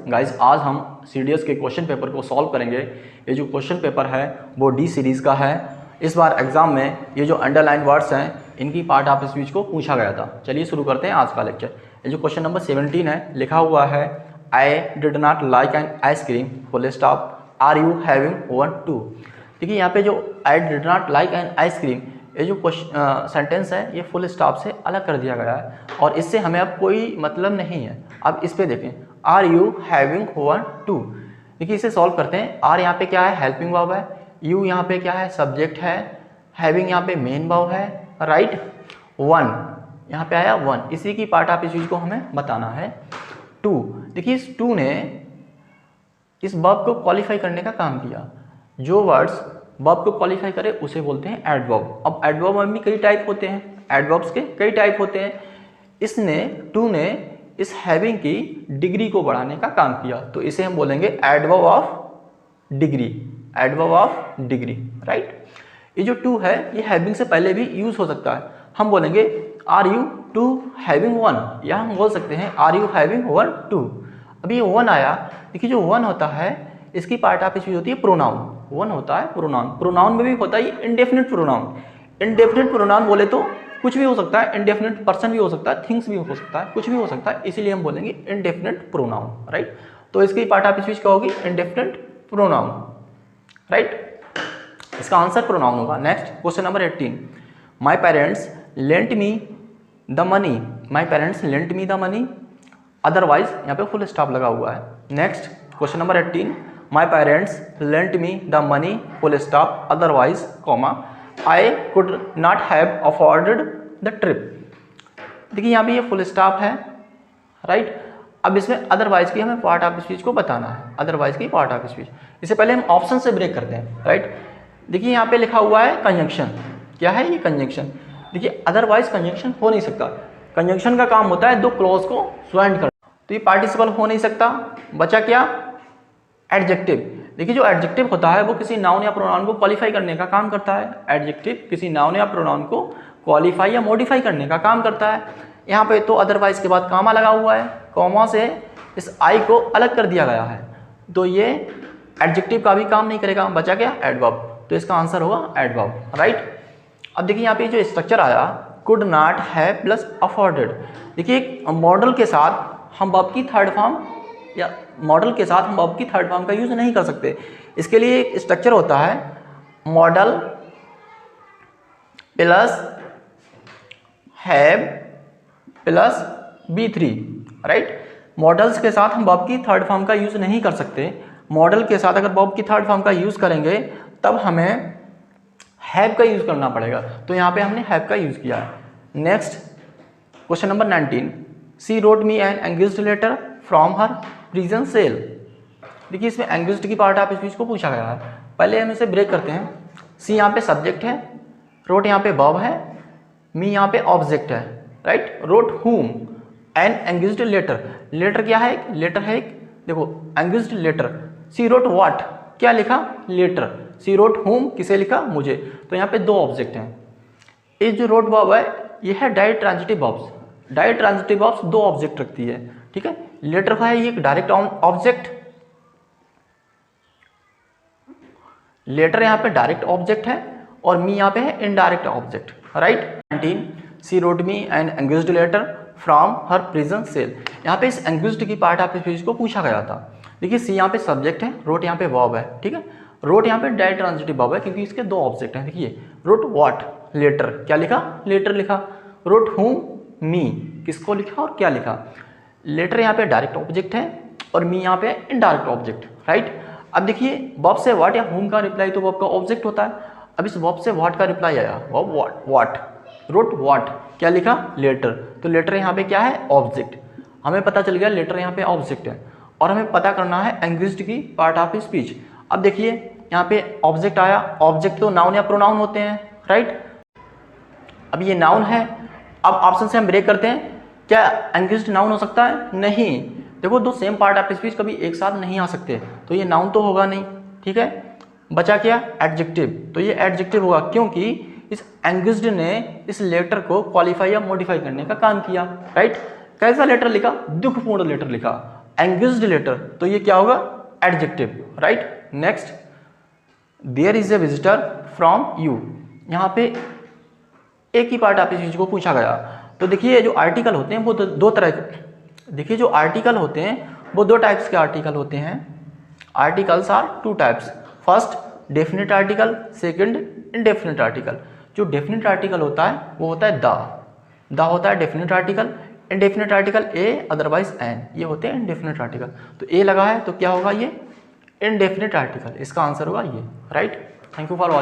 Guys आज हम CDS के क्वेश्चन पेपर को सॉल्व करेंगे। ये जो क्वेश्चन पेपर है वो D सीरीज़ का है। इस बार एग्जाम में ये जो अंडरलाइन वर्ड्स हैं इनकी पार्ट ऑफ स्पीच को पूछा गया था। चलिए शुरू करते हैं आज का लेक्चर। ये जो क्वेश्चन नंबर 17 है, लिखा हुआ है I did not like an ice cream full stop are you having one too. देखिए यहाँ पे जो I did not like an ice cream, ये जो सेंटेंस है ये फुल स्टॉप से अलग कर दिया गया है और इससे हमें अब कोई मतलब नहीं है। अब इस पे देखें, are you having one too. देखिए इसे सॉल्व करते हैं। आर यहाँ पे क्या है, हेल्पिंग वर्ब है। यू यहाँ पे क्या है, सब्जेक्ट है। हैविंग यहाँ पे मेन वर्ब है, राइट। वन यहाँ पे आया वन, इसी की पार्ट ऑफ स्पीच को हमें बताना है। टू, देखिए इस टू ने इस वर्ब को क्वालिफाई करने का काम किया। जो वर्ड्स वर्ब को क्वालिफाई करे उसे बोलते हैं एडवर्ब। अब एडवर्ब में भी कई टाइप होते हैं, एडवर्ब्स के कई टाइप होते हैं। इसने टू ने इस हैविंग की डिग्री को बढ़ाने का काम किया, तो इसे हम बोलेंगे adverb of degree, adverb of degree, right. ये जो टू है ये हैविंग से पहले भी यूज हो सकता है। हम बोलेंगे are you too having one, या हम बोल सकते हैं are you having one too. अभी ये वन आया, देखिए जो वन होता है इसकी पार्ट ऑफ स्पीच होती है प्रोनाउन। वन होता है प्रोनाउन, प्रोनाउन में भी होता है इंडेफिनिट प्रोनाउन। इंडेफिनिट प्रोनाउन बोले तो कुछ भी हो सकता है, इंडेफिनिट पर्सन भी हो सकता है, थिंग्स भी हो सकता है, कुछ भी हो सकता है, इसीलिए हम बोलेंगे इंडेफिनिट प्रोनाउन, राइट। तो इसकी पार्ट ऑफ स्पीच क्या होगी, इंडेफिनिट प्रोनाउन, राइट। इसका आंसर प्रोनाउन होगा। Next question number 18, my parents lent me the money, my parents lent me the money, otherwise यहाँ पे फुल स्टॉप लगा हुआ है। Next question number 18, my parents lent me the money full stop otherwise comma I could not have afforded the trip. देखिए यहाँ पे ये full stop है, राइट। अब इसमें अदरवाइज की हमें पार्ट ऑफ स्पीच को बताना है, अदरवाइज की पार्ट ऑफ स्पीच। इससे पहले हम ऑप्शन से ब्रेक करते हैं, राइट। देखिए यहाँ पे लिखा हुआ है कंजंक्शन, क्या है ये कंजंक्शन। देखिए अदरवाइज कंजंक्शन हो नहीं सकता। कंजंक्शन का काम होता है दो क्लॉज को ज्वाइन करना, तो ये पार्टिसिपल हो नहीं सकता। बचा क्या, एडजेक्टिव। देखिए जो एडजेक्टिव होता है वो किसी नाउन या प्रोनाउन को क्वालिफाई करने का काम करता है। एडजेक्टिव किसी नाउन या प्रोनाउन को क्वालिफाई या मॉडिफाई करने का काम करता है। यहाँ पे तो अदरवाइज के बाद कॉमा लगा हुआ है, कॉमा से इस आई को अलग कर दिया गया है, तो ये एडजेक्टिव का भी काम नहीं करेगा। बचा क्या, एडवर्ब, तो इसका आंसर होगा एडवर्ब, राइट। अब देखिए यहाँ पे जो स्ट्रक्चर आया, could not have plus afforded. देखिए एक मॉडल के साथ हम वर्ब की थर्ड फॉर्म या मॉडल के साथ हम वर्ब की थर्ड फॉर्म का यूज नहीं कर सकते। इसके लिए एक स्ट्रक्चर होता है model plus have plus B3, right. Models के साथ हम वर्ब की थर्ड फॉर्म का यूज नहीं कर सकते। मॉडल के साथ अगर वर्ब की थर्ड फॉर्म का यूज करेंगे तब हमें हैव का यूज करना पड़ेगा, तो यहाँ पे हमने हैव का यूज किया है। Next question number 19, she wrote me an engaged letter from her prison cell. देखिए इसमें एंगेज्ड की पार्ट ऑफ स्पीच को पूछा गया है। पहले हम इसे ब्रेक करते हैं। सी यहाँ पे सब्जेक्ट है, रोट यहाँ पे वर्ब है, मी यहाँ पे ऑब्जेक्ट है, right. Wrote whom an engaged letter, letter क्या है, लेटर है एक, देखो engaged letter. She wrote what, क्या लिखा, लेटर। सी रोट हुम, किसे लिखा, मुझे। तो यहाँ पे दो ऑब्जेक्ट हैं। ये जो रोट वर्ब है ये है direct transitive verbs. Direct transitive verbs दो ऑब्जेक्ट रखती है, ठीक है। लेटर का है ये एक डायरेक्ट ऑब्जेक्ट, लेटर यहाँ पे डायरेक्ट ऑब्जेक्ट है और मी यहाँ पे है indirect object, right. 19, she wrote me an engaged letter from her prison cell. यहाँ पे इस एंगेज्ड की पार्ट ऑफ स्पीच को पूछा गया था। देखिए सी यहाँ पे सब्जेक्ट है, रोट यहाँ पे वर्ब है, ठीक है। रोट यहाँ पे डायरेक्ट ट्रांजिटिव वर्ब है क्योंकि इसके दो ऑब्जेक्ट हैं। देखिए रोट व्हाट, लेटर, क्या लिखा, लेटर लिखा। रोट हुम, मी, किसको लिखा और क्या लिखा। लेटर यहाँ पे डायरेक्ट ऑब्जेक्ट है और मी यहाँ पे इनडायरेक्ट ऑब्जेक्ट, राइट। अब देखिए वर्ब से व्हाट या हुम का रिप्लाई तो वर्ब का ऑब्जेक्ट होता है। अब इस वर्ब से व्हाट का रिप्लाई आया, वर्ब व्हाट, रोट व्हाट, क्या लिखा, लेटर। तो लेटर यहाँ पे क्या है, ऑब्जेक्ट। हमें पता चल गया लेटर यहाँ पे ऑब्जेक्ट है और हमें पता करना है एंगेज्ड की पार्ट ऑफ स्पीच। अब देखिए यहाँ पे ऑब्जेक्ट आया, ऑब्जेक्ट तो नाउन या प्रोनाउन होते हैं, राइट। अब ये नाउन है। अब ऑप्शन से हम ब्रेक करते हैं, क्या एंगेज्ड नाउन हो सकता है, नहीं। देखो दो सेम पार्ट ऑफ स्पीच कभी एक साथ नहीं आ सकते, तो ये नाउन तो होगा नहीं, ठीक है। बचा क्या, एडजेक्टिव। तो ये एडजेक्टिव होगा क्योंकि इस एंगेज्ड ने इस लेटर को क्वालिफाई या मॉडिफाई करने का काम किया, राइट। कैसा लेटर लिखा, दुखपूर्ण लेटर लिखा। एंगेज्ड लेटर, तो ये क्या होगा, adjective, right. Next, there is a visitor from you, यहाँ पे एक ही पार्ट आप इस चीज को पूछा गया। तो देखिए जो आर्टिकल होते हैं वो दो तरह के, देखिए जो आर्टिकल होते हैं वो दो टाइप्स के आर्टिकल होते हैं। Articles are two types, first definite article, second indefinite article. जो डेफिनेट आर्टिकल होता है वो होता है द होता है definite article, indefinite article a otherwise an, ये होते हैं इनडेफिनेट आर्टिकल। तो ए लगा है तो क्या होगा, ये इनडेफिनेट आर्टिकल, इसका आंसर होगा ये, right. Thank you for watching.